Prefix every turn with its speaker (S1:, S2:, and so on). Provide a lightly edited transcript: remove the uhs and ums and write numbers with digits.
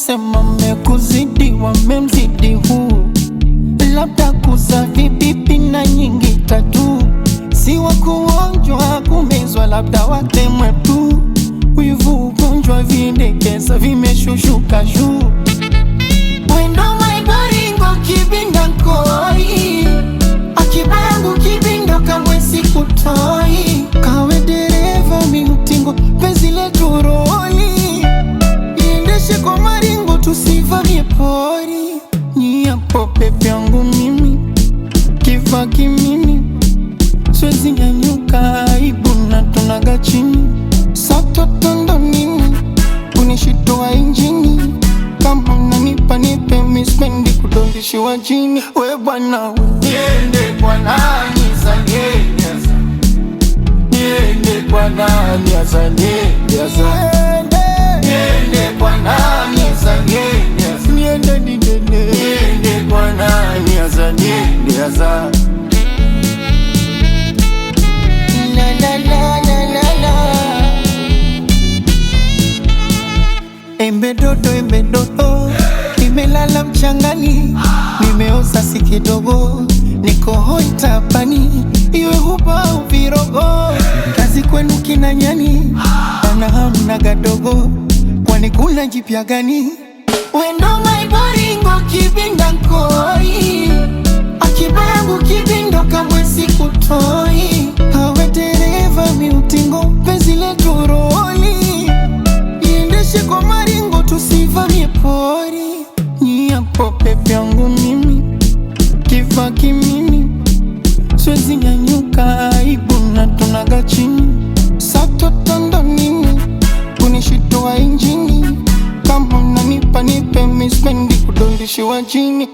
S1: wanaosema mekuzidi wamemzidi huu, labda kuza vibibi na nyingi tatu, si wa kuonjwa kumezwa, labda watemwe tu. Wivu ugonjwa vindekeza vimeshushuka juu. Wendo maibaringo kibinda nkoi, akiba yangu kibindo kamwe sikutoi. Kawe dereva miutingo penzi letu roli, iendeshe kwa maringo tusivamie pori. Nyiapo pepe yangu mimi kiva kimini, siwezi nyanyuka aibu na tunaga chini. Sato tondo nini kunishitoa injini, kama unanipa nipe mispendi kudondishiwa jini. We bwana we niende kwa nani zanieza, niende kwa nani azanieza, niende kwa nani zanieza, niende didene, niende kwa nani azanieza. La la la la la la. Embe dodo, nimelala mchangani, nimeoza si kidogo, niko hoi tapani, iwe huba au virogo. Kazi kwenu kina nyani, ana hamna gadogo, kwani kuna jipya gani? Wendo maibaringo kibinda nkoi, akiba yangu kibindo kamwe sikutoi. Hawe dereva miutingo penzi letu roli, iendeshe kwa maringo tusivamie pori. Nyiapo pepe yangu mimi kiva kimini, siwezi nyanyuka aibu na tunaga chini. Sato tondo nini kunishitoa injini, kama unanipa nipe mispendi kudondishiwa jini.